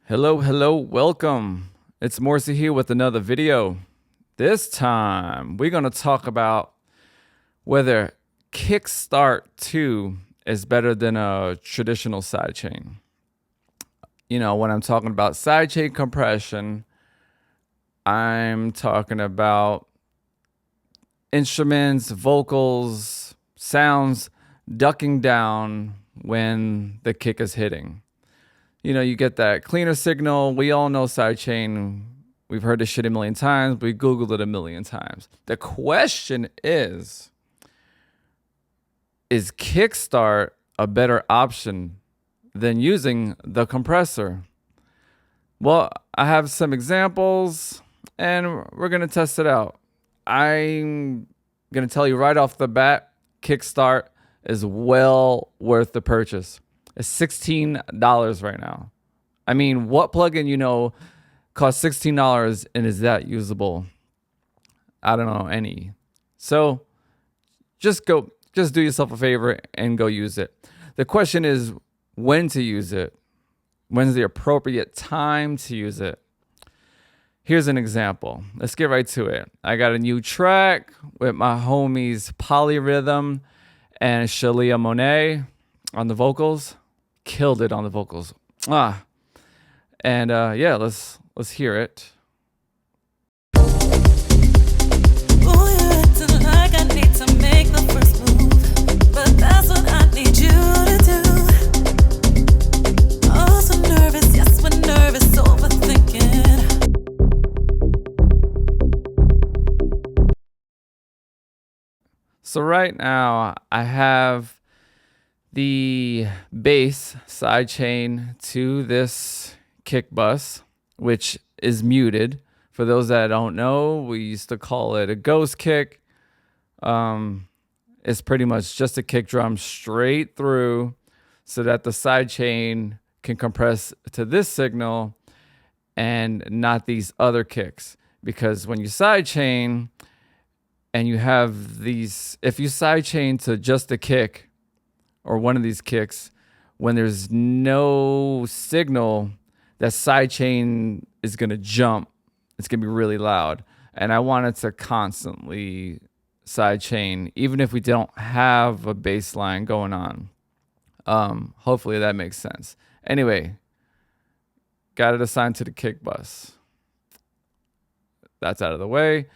Hello, welcome. It's Morsy here with another video. This time, we're going to talk about whether Kickstart 2 is better than a traditional sidechain. You know, when I'm talking about sidechain compression, I'm talking about instruments, vocals, sounds ducking down when the kick is hitting. You know, you get that cleaner signal. We all know sidechain. We've heard this shit a million times. We Googled it a million times. The question is Kickstart a better option than using the compressor? Well, I have some examples, and we're going to test it out. I'm going to tell you right off the bat, Kickstart is well worth the purchase. It's $16 right now. I mean, what plugin you know costs $16 and is that usable? I don't know any. So just do yourself a favor and go use it. The question is when to use it. When's the appropriate time to use it? Here's an example. Let's get right to it. I got a new track with my homies Polyrhythm and Sheleah Monea on the vocals. Killed it on the vocals. And yeah, let's hear it. Ooh, you're acting like I need to make the first move, but that's what I need you to do. Oh, so nervous, yes, we're nervous, overthinking. So right now I have the bass sidechain to this kick bus, which is muted. For those that don't know, we used to call it a ghost kick. It's pretty much just a kick drum straight through so that the sidechain can compress to this signal and not these other kicks. Because when you sidechain and you have these, if you sidechain to just a kick, or one of these kicks, when there's no signal, that sidechain is going to jump. It's going to be really loud. And I want it to constantly sidechain, even if we don't have a bass line going on. Hopefully that makes sense. Anyway, got it assigned to the kick bus. That's out of the way.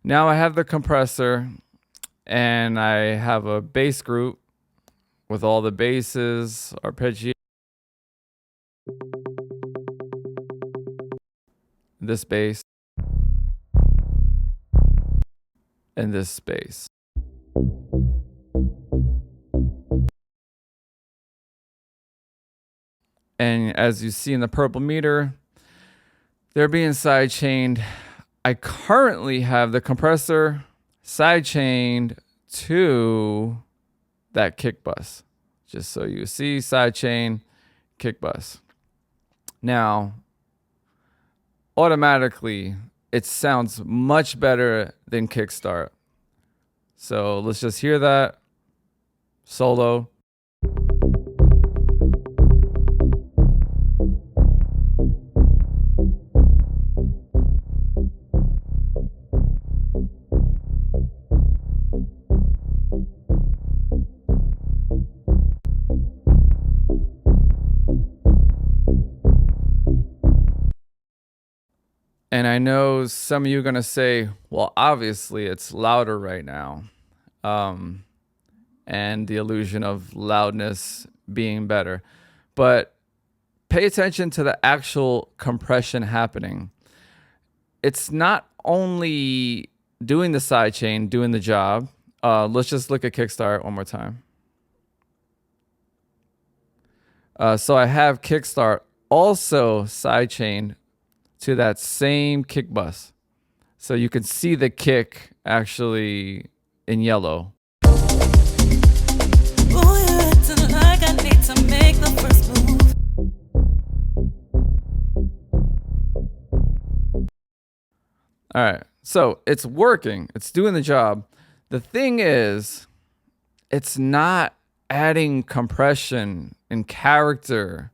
Now I have the compressor, and I have a bass group with all the basses, arpeggio, this bass, and this bass. And as you see in the purple meter, they're being sidechained. I currently have the compressor sidechained to that kick bus. Just so you see, sidechain, kick bus. Now, automatically, it sounds much better than Kickstart. So let's just hear that solo. And I know some of you are going to say, well, obviously it's louder right now. And the illusion of loudness being better. But pay attention to the actual compression happening. It's not only doing the sidechain, doing the job. Let's just look at Kickstart one more time. So I have Kickstart also sidechained to that same kick bus. So you can see the kick actually in yellow. Ooh, you're acting like I need to make the first move. All right, so it's working. It's doing the job. The thing is, it's not adding compression and character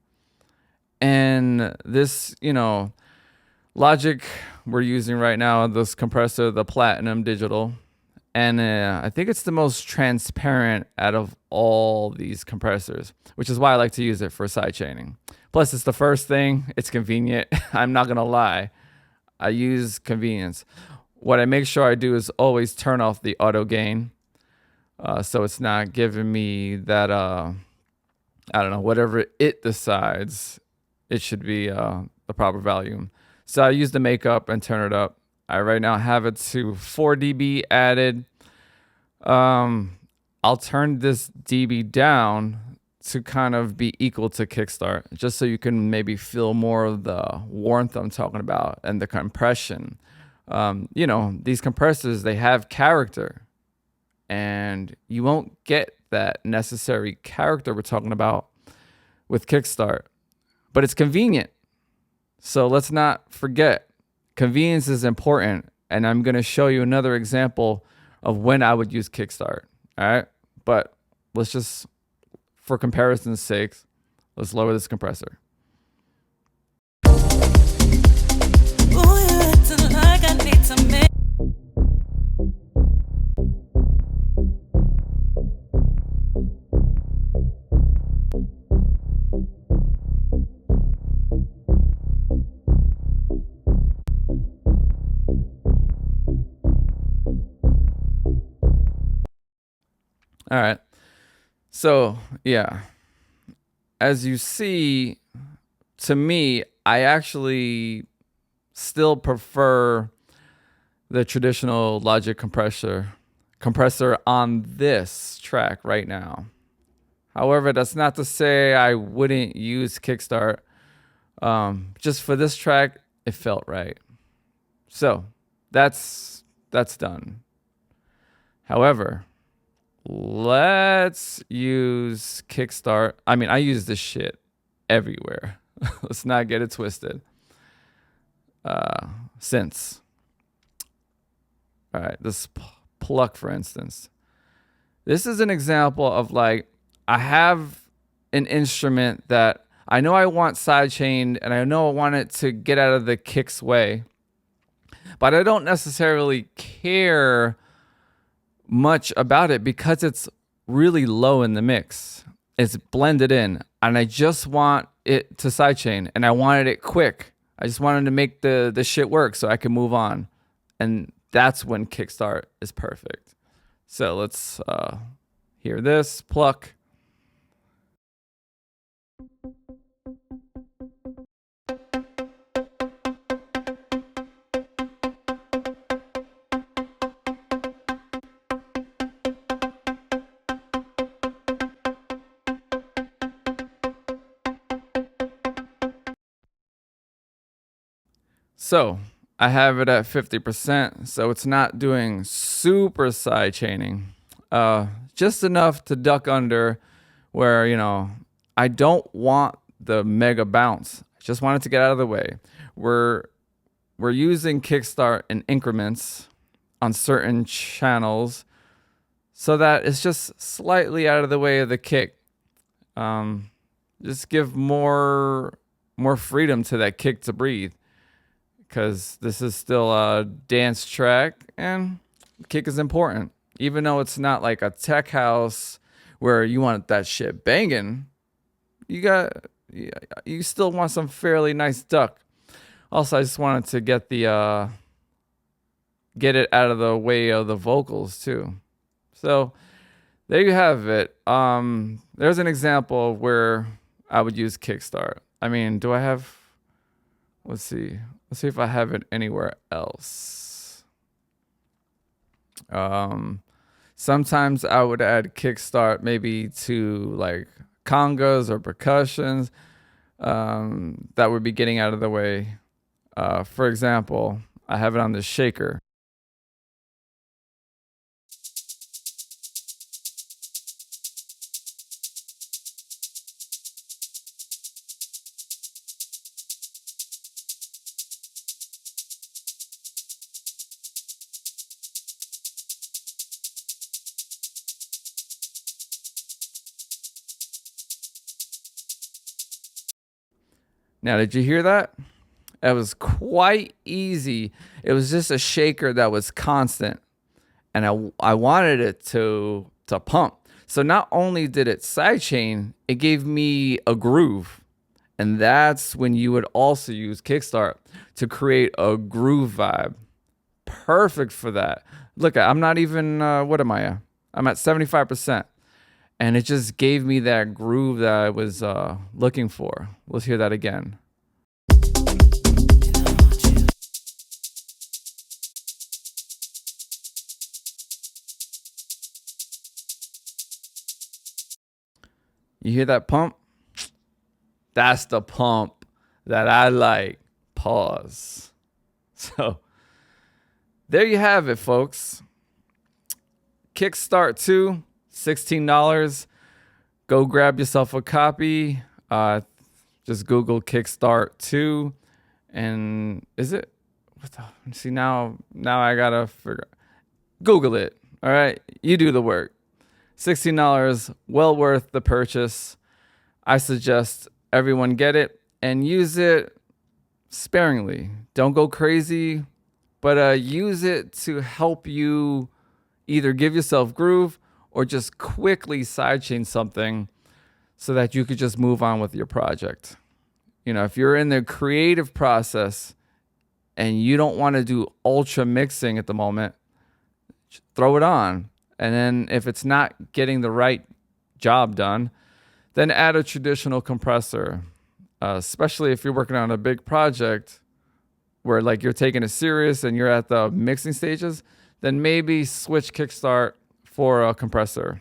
And this, Logic we're using right now, this compressor, the Platinum Digital, and I think it's the most transparent out of all these compressors, which is why I like to use it for sidechaining. Plus, it's the first thing. It's convenient. I'm not going to lie. I use convenience. What I make sure I do is always turn off the auto gain. So it's not giving me that, I don't know, whatever it decides it should be the proper volume. So I use the makeup and turn it up. I right now have it to 4 dB added. I'll turn this dB down to kind of be equal to kickstart, just so you can maybe feel more of the warmth I'm talking about and the compression. These compressors, they have character, and you won't get that necessary character we're talking about with kickstart, but it's convenient. So let's not forget, convenience is important. And I'm going to show you another example of when I would use kickstart. All right. But let's just, for comparison's sake, let's lower this compressor. Ooh, you're acting like I need to make. All right. So, yeah. As you see, to me, I actually still prefer the traditional Logic compressor on this track right now. However, that's not to say I wouldn't use kickstart. Just for this track, it felt right. So that's done. However, let's use kickstart. I mean, I use this shit everywhere. Let's not get it twisted. Synths. All right, this pluck, for instance. This is an example of like, I have an instrument that I know I want sidechained and I know I want it to get out of the kick's way, but I don't necessarily care much about it because it's really low in the mix. It's blended in and I just want it to sidechain and I wanted it quick. I just wanted to make the shit work so I can move on. And that's when kickstart is perfect. So let's hear this pluck. So I have it at 50%, so it's not doing super side chaining. Just enough to duck under where, I don't want the mega bounce. I just want it to get out of the way. We're using kickstart in increments on certain channels so that it's just slightly out of the way of the kick. Just give more freedom to that kick to breathe, because this is still a dance track and kick is important. Even though it's not like a tech house where you want that shit banging, you still want some fairly nice duck. Also, I just wanted to get it out of the way of the vocals too. So there you have it. There's an example of where I would use kickstart. I mean, do I have? Let's see if I have it anywhere else. Sometimes I would add kickstart maybe to like congas or percussions that would be getting out of the way. For example, I have it on the shaker. Now, did you hear that? It was quite easy. It was just a shaker that was constant, and I wanted it to pump. So not only did it sidechain, it gave me a groove. And that's when you would also use Kickstart to create a groove vibe. Perfect for that. Look, I'm not even, what am I at? I'm at 75%. And it just gave me that groove that I was looking for. Let's hear that again. You hear that pump? That's the pump that I like. Pause. So there you have it, folks. Kickstart 2, $16. Go grab yourself a copy. Just Google Kickstart 2. And is it? See, now I gotta figure. Google it. All right. You do the work. $16, well worth the purchase. I suggest everyone get it and use it sparingly. Don't go crazy, but use it to help you either give yourself groove or just quickly sidechain something so that you could just move on with your project. You know, if you're in the creative process and you don't want to do ultra mixing at the moment, throw it on. And then if it's not getting the right job done, then add a traditional compressor, especially if you're working on a big project where like you're taking it serious and you're at the mixing stages, then maybe switch Kickstart for a compressor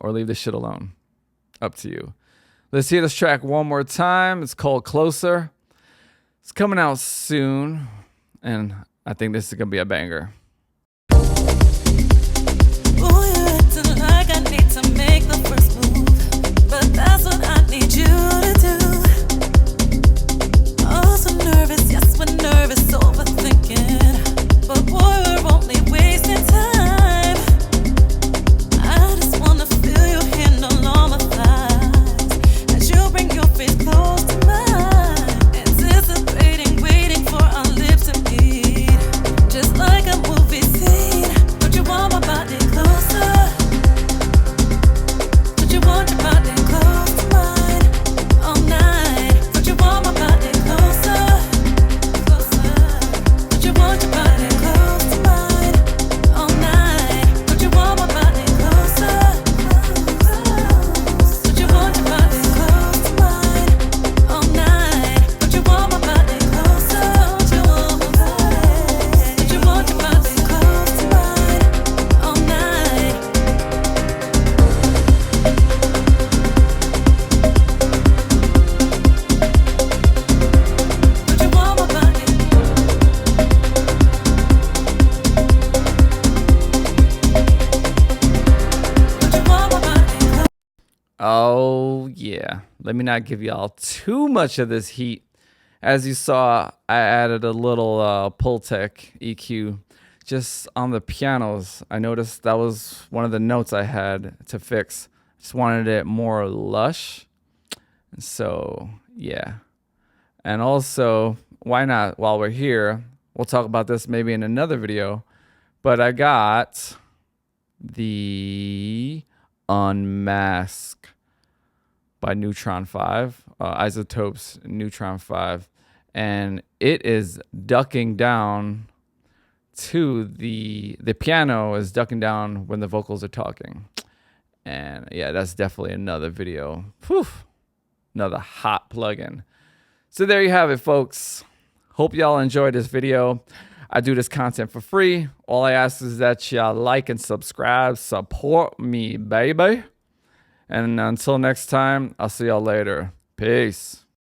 or leave this shit alone. Up to you. Let's hear this track one more time. It's called Closer. It's coming out soon, and I think this is going to be a banger. Like I need to make the first move, but that's what I need you to do. Oh, so nervous, yes, we're nervous, overthinking, but boy, we're only wasting time. I just wanna feel your hand on my thighs as you bring your face close to mine, anticipating, waiting for our lips to meet, just like a movie scene. Don't you want my body closer? Want your body close to mine all night? Don't you want my body closer? Closer. Don't you want your body close to mine all night? Don't you want my body closer? Close. Don't you want your body close to mine all night? Don't you want my body closer? Don't you want my body? Don't you want your body close to mine all night? Oh, yeah. Let me not give y'all too much of this heat. As you saw, I added a little Pultec EQ just on the pianos. I noticed that was one of the notes I had to fix. Just wanted it more lush. So, yeah. And also, why not, while we're here, we'll talk about this maybe in another video, but I got the Unmask by Neutron 5, Isotopes Neutron 5, and it is ducking down to the piano is ducking down when the vocals are talking. And yeah, that's definitely another video. Whew, another hot plugin. So there you have it, folks. Hope y'all enjoyed this video. I do this content for free. All I ask is that y'all like and subscribe. Support me, baby. And until next time, I'll see y'all later. Peace.